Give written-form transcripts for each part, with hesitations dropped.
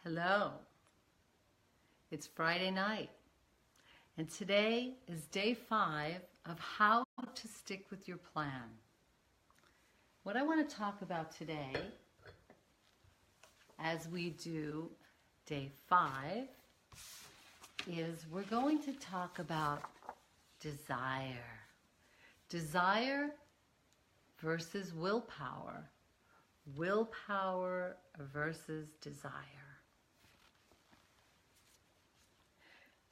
Hello. It's Friday night, and today is day 5 of how to stick with your plan. What I want to talk about today, as we do day 5, is we're going to talk about desire. Desire versus willpower. Willpower versus desire.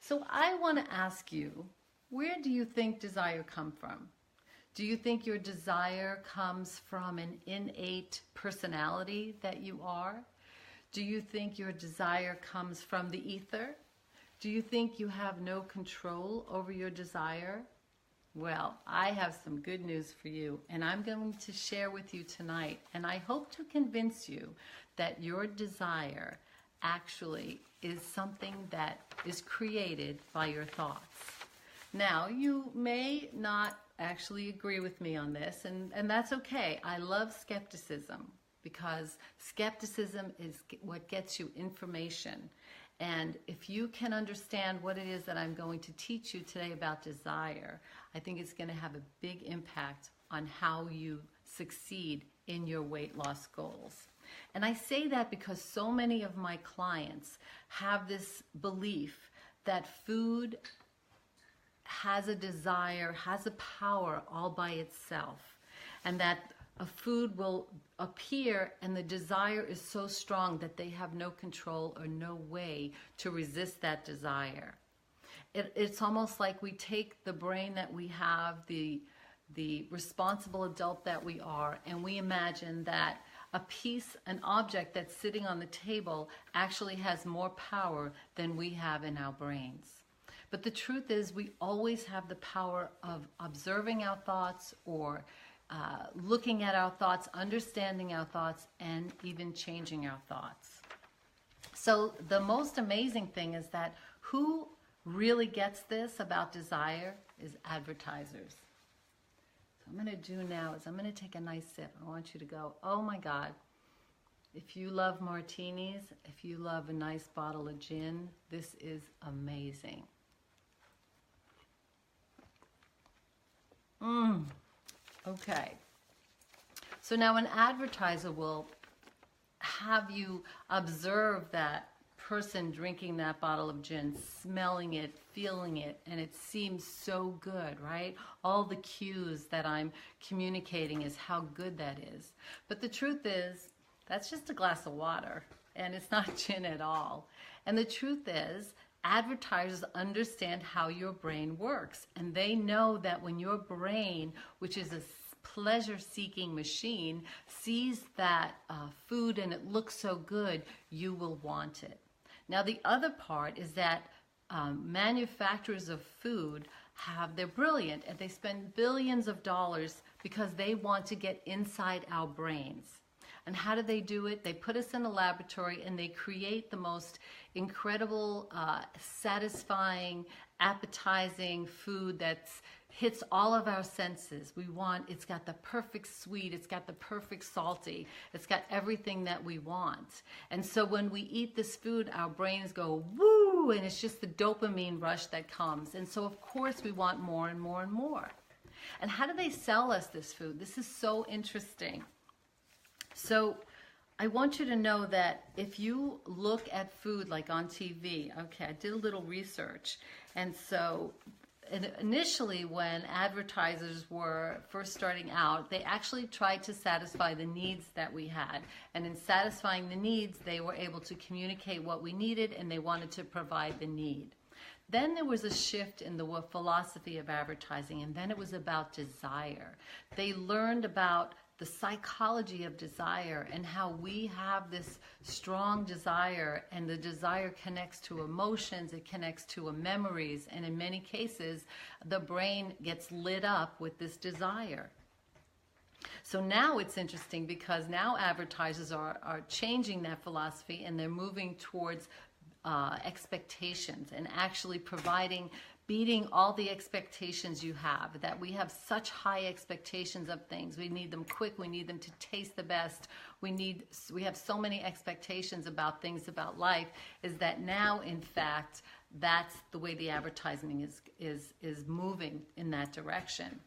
So I want to ask you, where do you think desire comes from? Do you think your desire comes from an innate personality that you are? Do you think your desire comes from the ether? Do you think you have no control over your desire? Well, I have some good news for you, and I'm going to share with you tonight, and I hope to convince you that your desire actually is something that is created by your thoughts. Now, you may not actually agree with me on this, and that's okay. I love skepticism because skepticism is what gets you information. And if you can understand what it is that I'm going to teach you today about desire, I think it's going to have a big impact on how you succeed in your weight loss goals. And I say that because so many of my clients have this belief that food has a desire, has a power all by itself, and that a food will appear and the desire is so strong that they have no control or no way to resist that desire. It's almost like we take the brain that we have, the responsible adult that we are, and we imagine that an object that's sitting on the table actually has more power than we have in our brains. But the truth is, we always have the power of observing our thoughts or looking at our thoughts, understanding our thoughts, and even changing our thoughts. So the most amazing thing is that who really gets this about desire is advertisers. So I'm going to do now is I'm going to take a nice sip. I want you to go, oh my God, if you love martinis, if you love a nice bottle of gin, this is amazing. Okay. So now an advertiser will have you observe that person drinking that bottle of gin, smelling it, feeling it, and it seems so good, right? All the cues that I'm communicating is how good that is. But the truth is, that's just a glass of water, and it's not gin at all. And the truth is, advertisers understand how your brain works, and they know that when your brain, which is a pleasure-seeking machine, sees that food and it looks so good, you will want it. Now, the other part is that manufacturers of food they're brilliant, and they spend billions of dollars because they want to get inside our brains. And how do they do it? They put us in a laboratory and they create the most incredible, satisfying, appetizing food that hits all of our senses. It's got the perfect sweet, it's got the perfect salty, it's got everything that we want. And so when we eat this food, our brains go woo, and it's just the dopamine rush that comes. And so of course we want more and more and more. And how do they sell us this food? This is so interesting. So I want you to know that if you look at food like on TV, okay, I did a little research, and so initially when advertisers were first starting out, they actually tried to satisfy the needs that we had, and in satisfying the needs, they were able to communicate what we needed, and they wanted to provide the need. Then there was a shift in the philosophy of advertising, and then it was about desire. They learned about the psychology of desire and how we have this strong desire, and the desire connects to emotions, it connects to memories, and in many cases the brain gets lit up with this desire. So now it's interesting because now advertisers are changing that philosophy, and they're moving towards expectations and actually providing beating all the expectations you have, that we have such high expectations of things. We need them quick. We need them to taste the best. We have so many expectations about things, about life, is that now, in fact, that's the way the advertising is moving in that direction.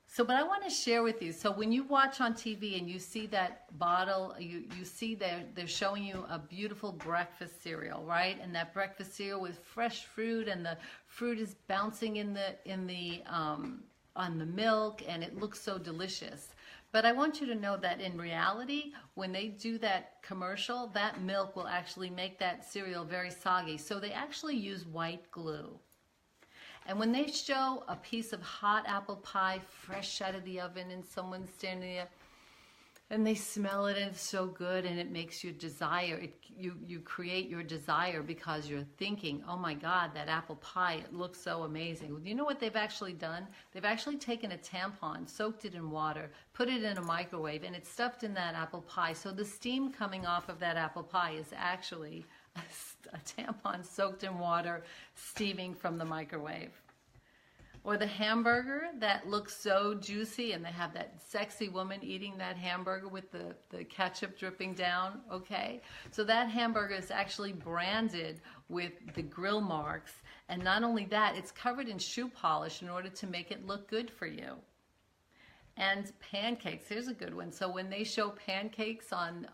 So, but I want to share with you, so when you watch on TV and you see that bottle, you see they're showing you a beautiful breakfast cereal, right? And that breakfast cereal with fresh fruit, and the fruit is bouncing on the milk, and it looks so delicious. But I want you to know that in reality, when they do that commercial, that milk will actually make that cereal very soggy. So they actually use white glue. And when they show a piece of hot apple pie fresh out of the oven, and someone's standing there and they smell it and it's so good, and it makes you desire, you create your desire because you're thinking, oh my God, that apple pie, it looks so amazing. You know what they've actually done? They've actually taken a tampon, soaked it in water, put it in a microwave, and it's stuffed in that apple pie. So the steam coming off of that apple pie is actually a tampon soaked in water, steaming from the microwave. Or the hamburger that looks so juicy, and they have that sexy woman eating that hamburger with the ketchup dripping down, okay? So that hamburger is actually branded with the grill marks, and not only that, it's covered in shoe polish in order to make it look good for you. And pancakes, here's a good one. So when they show pancakes on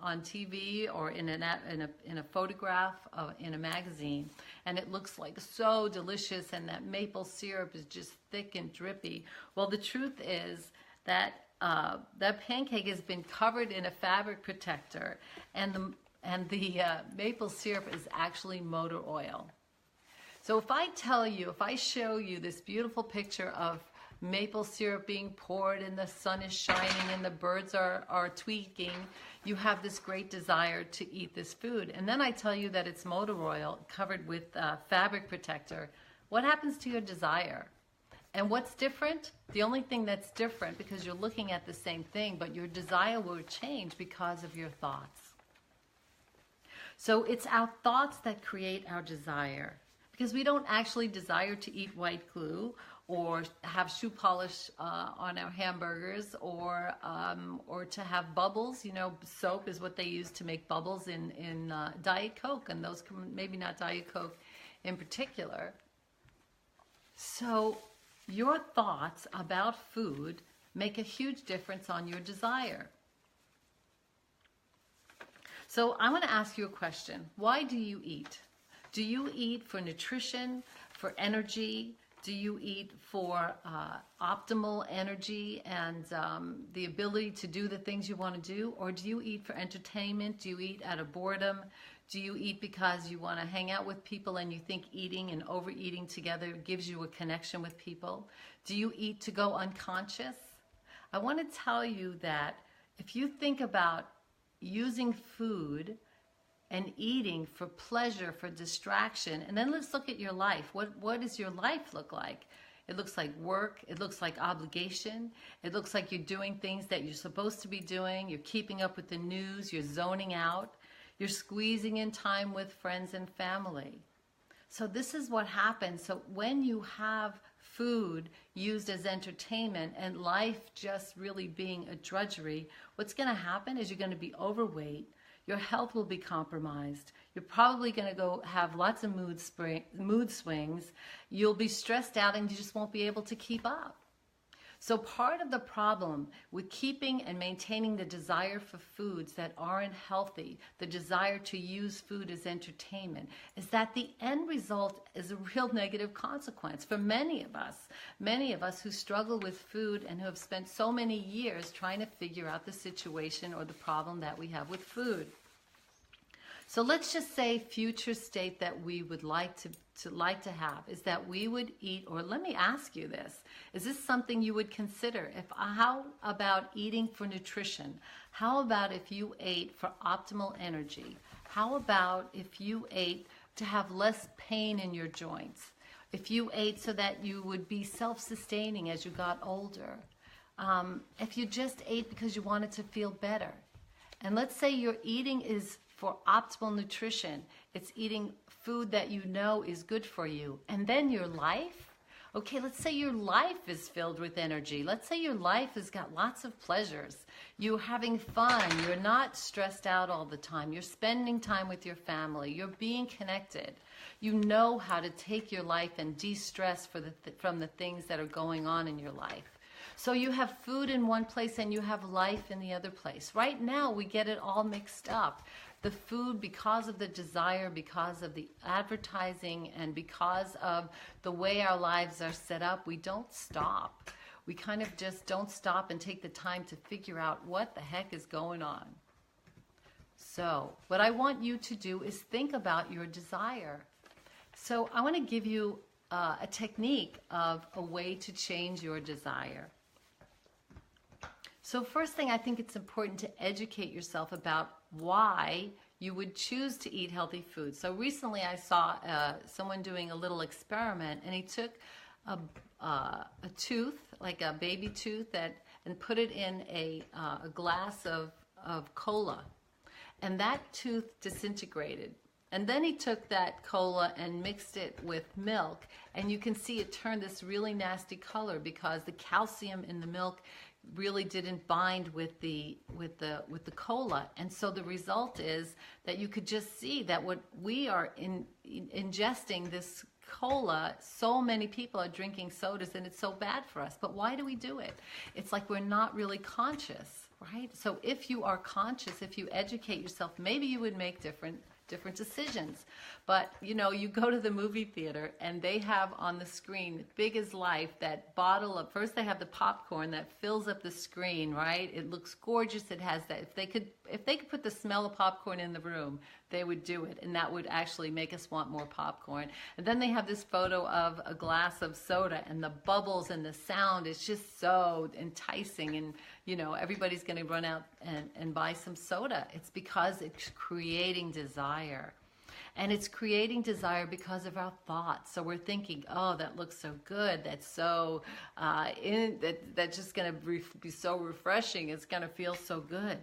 TV or in a photograph in a magazine, and it looks like so delicious, and that maple syrup is just thick and drippy. Well, the truth is that that pancake has been covered in a fabric protector, and the maple syrup is actually motor oil. So if I show you this beautiful picture of maple syrup being poured, and the sun is shining, and the birds are tweaking, you have this great desire to eat this food. And then I tell you that it's motor oil covered with fabric protector. What happens to your desire? And what's different? The only thing that's different, because you're looking at the same thing, but your desire will change because of your thoughts. So it's our thoughts that create our desire, because we don't actually desire to eat white glue or have shoe polish on our hamburgers, or to have bubbles. You know, soap is what they use to make bubbles in Diet Coke, and those maybe not Diet Coke in particular. So your thoughts about food make a huge difference on your desire. So I want to ask you a question. Why do you eat? Do you eat for nutrition, for energy? Do you eat for optimal energy and the ability to do the things you want to do? Or do you eat for entertainment? Do you eat out of boredom? Do you eat because you want to hang out with people and you think eating and overeating together gives you a connection with people? Do you eat to go unconscious? I want to tell you that if you think about using food and eating for pleasure, for distraction, and then let's look at your life. What does your life look like? It looks like work. It looks like obligation. It looks like you're doing things that you're supposed to be doing. You're keeping up with the news. You're zoning out. You're squeezing in time with friends and family. So this is what happens. So when you have food used as entertainment and life just really being a drudgery, what's going to happen is you're going to be overweight. Your health will be compromised. You're probably going to go have lots of mood swings. You'll be stressed out, and you just won't be able to keep up. So part of the problem with keeping and maintaining the desire for foods that aren't healthy, the desire to use food as entertainment, is that the end result is a real negative consequence for many of us who struggle with food and who have spent so many years trying to figure out the situation or the problem that we have with food. So let's just say future state that we would like to have is that we would eat, or let me ask you this, is this something you would consider? How about eating for nutrition? How about if you ate for optimal energy? How about if you ate to have less pain in your joints? If you ate so that you would be self-sustaining as you got older? If you just ate because you wanted to feel better? And let's say your eating is for optimal nutrition. It's eating food that you know is good for you. And then your life, okay, let's say your life is filled with energy. Let's say your life has got lots of pleasures. You're having fun. You're not stressed out all the time. You're spending time with your family. You're being connected. You know how to take your life and de-stress from the things that are going on in your life. So you have food in one place and you have life in the other place. Right now, we get it all mixed up. The food, because of the desire, because of the advertising, and because of the way our lives are set up, we don't stop. We kind of just don't stop and take the time to figure out what the heck is going on. So what I want you to do is think about your desire. So I want to give you a technique of a way to change your desire. So first thing, I think it's important to educate yourself about why you would choose to eat healthy food. So recently I saw someone doing a little experiment, and he took a tooth, like a baby tooth, and put it in a glass of cola. And that tooth disintegrated. And then he took that cola and mixed it with milk, and you can see it turned this really nasty color because the calcium in the milk really didn't bind with the cola. And so the result is that you could just see that what we are ingesting this cola, so many people are drinking sodas and it's so bad for us. But why do we do it? It's like we're not really conscious, right? So if you are conscious, if you educate yourself, maybe you would make different decisions. But you know, you go to the movie theater and they have on the screen, big as life, that bottle of, first they have the popcorn that fills up the screen, right? It looks gorgeous. It has that. If they could put the smell of popcorn in the room, they would do it, and that would actually make us want more popcorn. And then they have this photo of a glass of soda, and the bubbles and the sound is just so enticing, and you know, everybody's going to run out and buy some soda. It's because it's creating desire. And it's creating desire because of our thoughts. So we're thinking, oh, that looks so good. That's so, that's just going to be so refreshing. It's going to feel so good.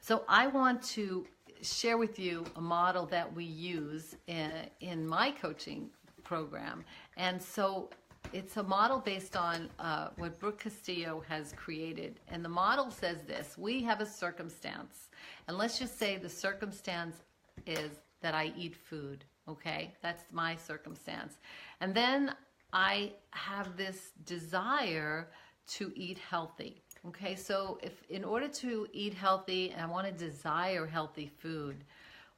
So I want to share with you a model that we use in my coaching program. And so it's a model based on what Brooke Castillo has created. And the model says this: we have a circumstance. And let's just say the circumstance is that I eat food, okay? That's my circumstance. And then I have this desire to eat healthy, okay? So if in order to eat healthy and I want to desire healthy food,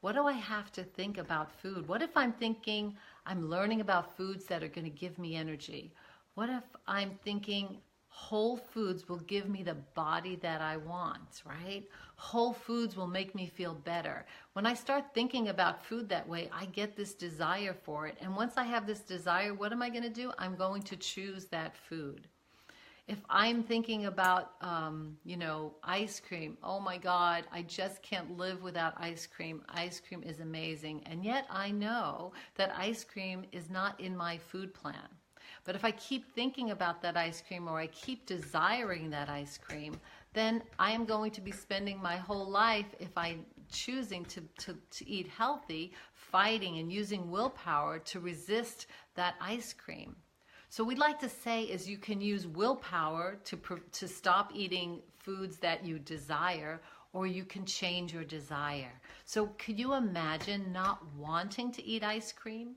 what do I have to think about food? What if I'm thinking I'm learning about foods that are going to give me energy? What if I'm thinking whole foods will give me the body that I want, right? Whole foods will make me feel better. When I start thinking about food that way, I get this desire for it. And once I have this desire, what am I going to do? I'm going to choose that food. If I'm thinking about, you know, ice cream, oh my God, I just can't live without ice cream. Ice cream is amazing. And yet I know that ice cream is not in my food plan. But if I keep thinking about that ice cream, or I keep desiring that ice cream, then I am going to be spending my whole life, if I'm choosing to eat healthy, fighting and using willpower to resist that ice cream. So we'd like to say is you can use willpower to stop eating foods that you desire, or you can change your desire. So could you imagine not wanting to eat ice cream?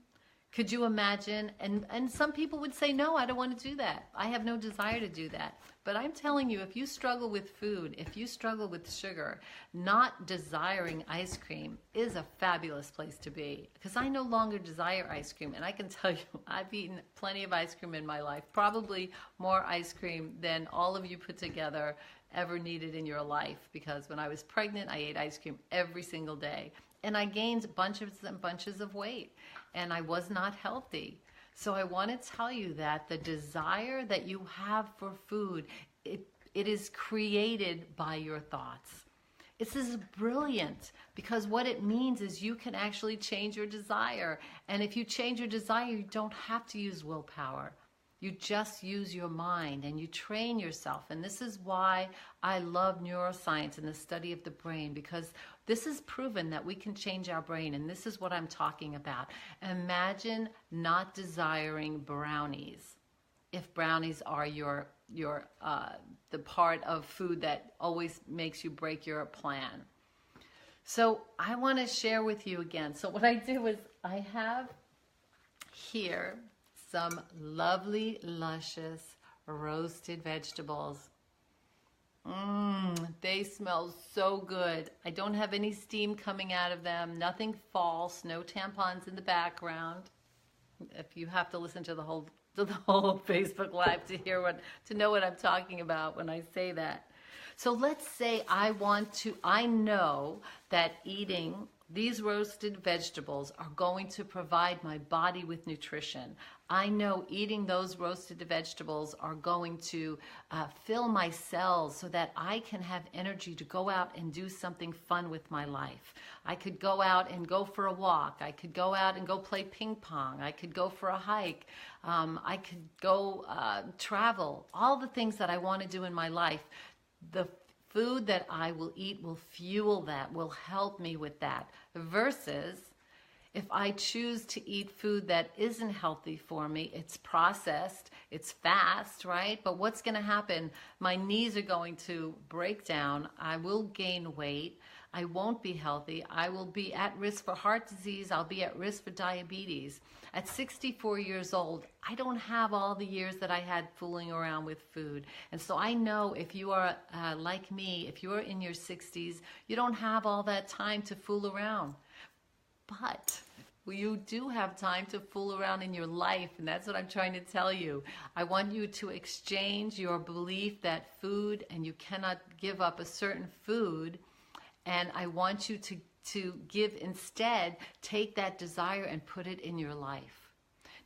Could you imagine? And some people would say, no, I don't want to do that. I have no desire to do that. But I'm telling you, if you struggle with food, if you struggle with sugar, not desiring ice cream is a fabulous place to be. Because I no longer desire ice cream. And I can tell you, I've eaten plenty of ice cream in my life. Probably more ice cream than all of you put together ever needed in your life. Because when I was pregnant, I ate ice cream every single day. And I gained bunches and bunches of weight. And I was not healthy. So I want to tell you that the desire that you have for food, it is created by your thoughts. This is brilliant, because what it means is you can actually change your desire. And if you change your desire, you don't have to use willpower. You just use your mind and you train yourself. And this is why I love neuroscience and the study of the brain, because this is proven that we can change our brain. And this is what I'm talking about. Imagine not desiring brownies. If brownies are the part of food that always makes you break your plan. So I want to share with you again. So what I do is I have here some lovely, luscious, roasted vegetables. They smell so good. I don't have any steam coming out of them, nothing false, no tampons in the background. If you have to listen to the whole Facebook Live to know what I'm talking about when I say that. So let's say I know that eating these roasted vegetables are going to provide my body with nutrition. I know eating those roasted vegetables are going to fill my cells so that I can have energy to go out and do something fun with my life. I could go out and go for a walk. I could go out and go play ping pong. I could go for a hike. I could go travel. All the things that I want to do in my life. The food that I will eat will fuel that, will help me with that. Versus if I choose to eat food that isn't healthy for me, it's processed, it's fast, right? But what's going to happen? My knees are going to break down. I will gain weight. I won't be healthy. I will be at risk for heart disease. I'll be at risk for diabetes. At 64 years old, I don't have all the years that I had fooling around with food. And so I know if you are like me, if you're in your 60s, you don't have all that time to fool around. But you do have time to fool around in your life, and that's what I'm trying to tell you. I want you to exchange your belief that food, and you cannot give up a certain food, and I want you to give instead, take that desire and put it in your life.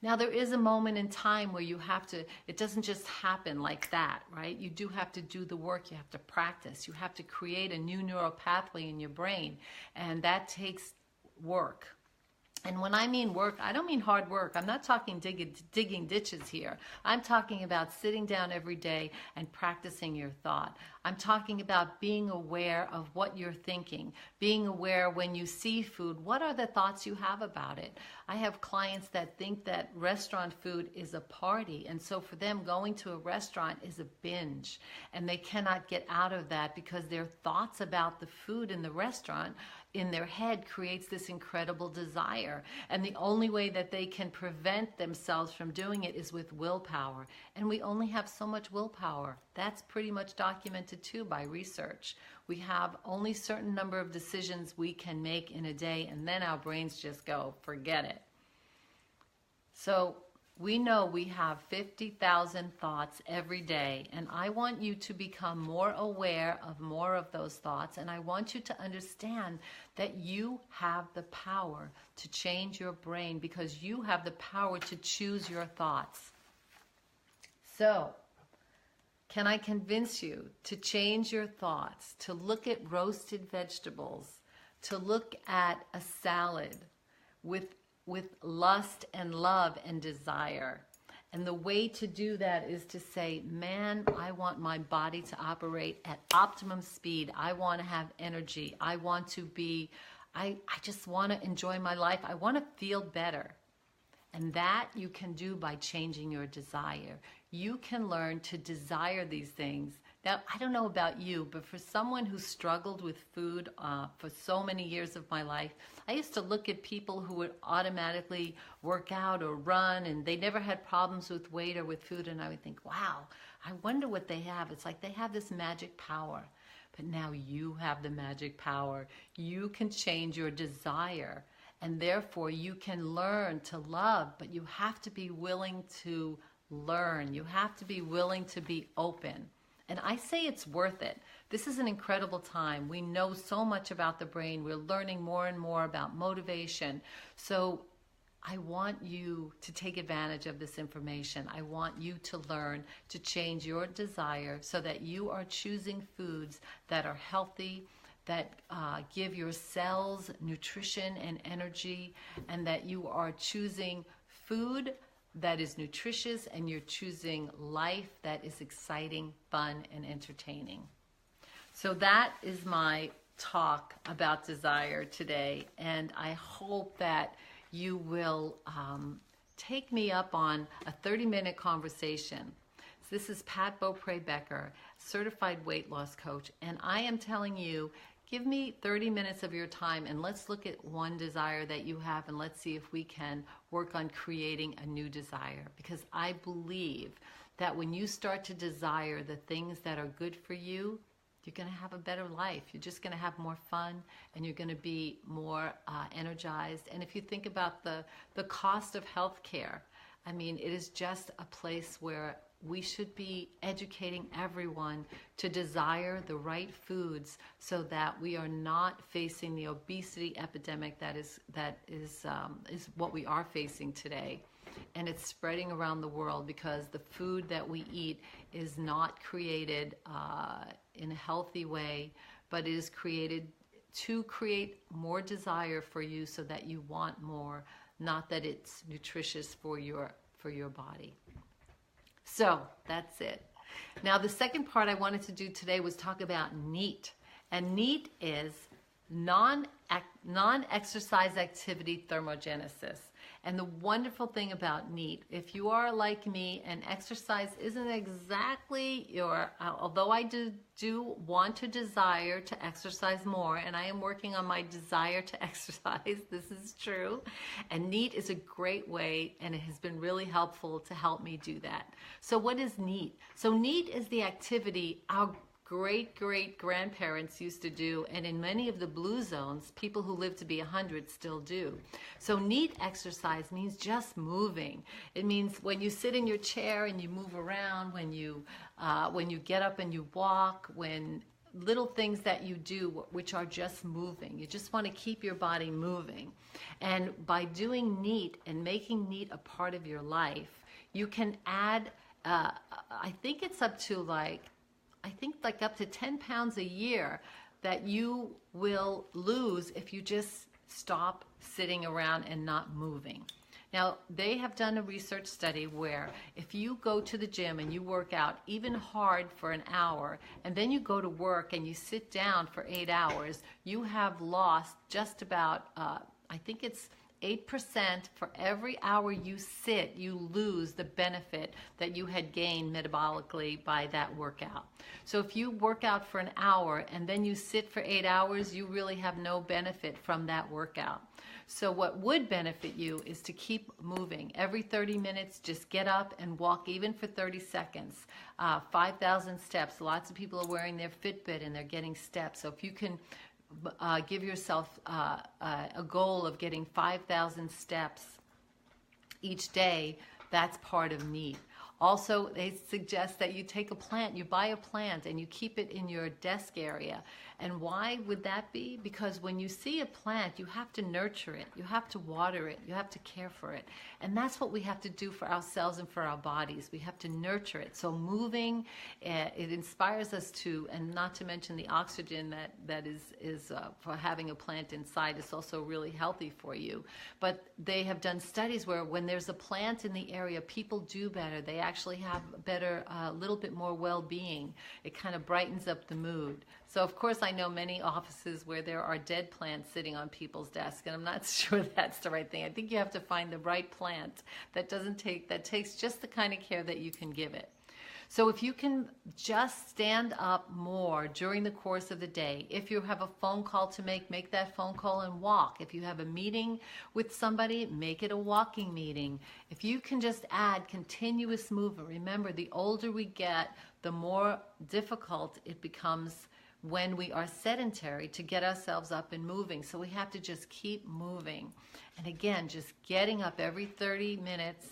Now, there is a moment in time where you have to, it doesn't just happen like that, right? You do have to do the work. You have to practice. You have to create a new neural pathway in your brain, and that takes work. And when I mean work, I don't mean hard work. I'm not talking digging ditches here. I'm talking about sitting down every day and practicing your thought. I'm talking about being aware of what you're thinking, being aware when you see food, what are the thoughts you have about it? I have clients that think that restaurant food is a party, and so for them, going to a restaurant is a binge, and they cannot get out of that because their thoughts about the food in the restaurant in their head creates this incredible desire. And the only way that they can prevent themselves from doing it is with willpower. And we only have so much willpower. That's pretty much documented too by research. We have only a certain number of decisions we can make in a day, and then our brains just go, forget it. So we know we have 50,000 thoughts every day, and I want you to become more aware of more of those thoughts, and I want you to understand that you have the power to change your brain because you have the power to choose your thoughts. So, can I convince you to change your thoughts, to look at roasted vegetables, to look at a salad with lust and love and desire? And the way to do that is to say, man, I want my body to operate at optimum speed. I want to have energy. I want to be, I just want to enjoy my life. I want to feel better. And that you can do by changing your desire. You can learn to desire these things. Now, I don't know about you, but for someone who struggled with food for so many years of my life, I used to look at people who would automatically work out or run, and they never had problems with weight or with food, and I would think, wow, I wonder what they have. It's like they have this magic power. But now you have the magic power. You can change your desire, and therefore you can learn to love, but you have to be willing to learn. You have to be willing to be open. And I say it's worth it. This is an incredible time. We know so much about the brain. We're learning more and more about motivation. So I want you to take advantage of this information. I want you to learn to change your desire so that you are choosing foods that are healthy, that give your cells nutrition and energy, and that you are choosing food that is nutritious, and you're choosing life that is exciting, fun, and entertaining. So that is my talk about desire today, and I hope that you will take me up on a 30-minute conversation. So this is Pat Beaupre Becker, certified weight loss coach, and I am telling you, give me 30 minutes of your time and let's look at one desire that you have, and let's see if we can work on creating a new desire. Because I believe that when you start to desire the things that are good for you, you're going to have a better life. You're just going to have more fun, and you're going to be more energized. And if you think about the cost of healthcare, I mean, it is just a place where we should be educating everyone to desire the right foods so that we are not facing the obesity epidemic that is what we are facing today. And it's spreading around the world because the food that we eat is not created in a healthy way, but it is created to create more desire for you so that you want more, not that it's nutritious for your body. So that's it. Now the second part I wanted to do today was talk about NEAT. And NEAT is non-exercise activity thermogenesis. And the wonderful thing about NEAT, if you are like me and exercise isn't exactly your, although I do want to desire to exercise more, and I am working on my desire to exercise, this is true, and NEAT is a great way, and it has been really helpful to help me do that. So what is NEAT? So NEAT is the activity our great-great-grandparents used to do, and in many of the blue zones, people who live to be 100 still do. So NEAT exercise means just moving. It means when you sit in your chair and you move around, when you get up and you walk, when little things that you do which are just moving. You just want to keep your body moving. And by doing NEAT and making NEAT a part of your life, you can add, I think it's up to up to 10 pounds a year that you will lose if you just stop sitting around and not moving. Now, they have done a research study where if you go to the gym and you work out even hard for an hour, and then you go to work and you sit down for 8 hours, you have lost just about, I think it's 8% for every hour you sit, you lose the benefit that you had gained metabolically by that workout. So if you work out for an hour and then you sit for 8 hours, you really have no benefit from that workout. So what would benefit you is to keep moving. Every 30 minutes, just get up and walk even for 30 seconds. 5,000 steps. Lots of people are wearing their Fitbit and they're getting steps. So if you can give yourself a goal of getting 5,000 steps each day, that's part of NEAT. Also, they suggest that you take a plant, you buy a plant and you keep it in your desk area. And why would that be? Because when you see a plant, you have to nurture it, you have to water it, you have to care for it. And that's what we have to do for ourselves and for our bodies. We have to nurture it. So moving, it inspires us to, and not to mention the oxygen that is for having a plant inside is also really healthy for you. But they have done studies where when there's a plant in the area, people do better. They actually have better, a little bit more well-being. It kind of brightens up the mood. So of course I know many offices where there are dead plants sitting on people's desks, and I'm not sure that's the right thing. I think you have to find the right plant that takes just the kind of care that you can give it. So if you can just stand up more during the course of the day, if you have a phone call to make that phone call and walk. If you have a meeting with somebody, make it a walking meeting. If you can just add continuous movement, remember the older we get, the more difficult it becomes when we are sedentary to get ourselves up and moving. So we have to just keep moving. And again, just getting up every 30 minutes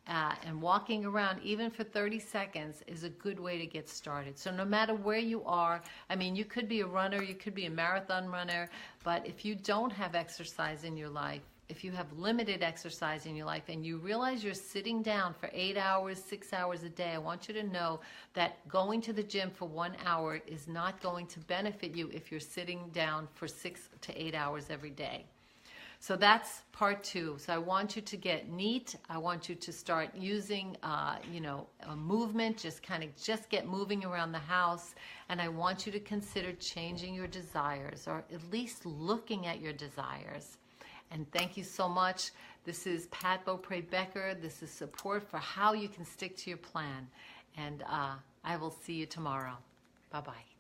and walking around even for 30 seconds is a good way to get started. So no matter where you are, I mean, you could be a runner, you could be a marathon runner, but if you don't have exercise in your life, if you have limited exercise in your life and you realize you're sitting down for 8 hours, 6 hours a day, I want you to know that going to the gym for 1 hour is not going to benefit you if you're sitting down for 6 to 8 hours every day. So that's part 2. So I want you to get neat. I want you to start using, a movement, just get moving around the house. And I want you to consider changing your desires, or at least looking at your desires. And thank you so much. This is Pat Beaupre Becker. This is support for how you can stick to your plan. And I will see you tomorrow. Bye-bye.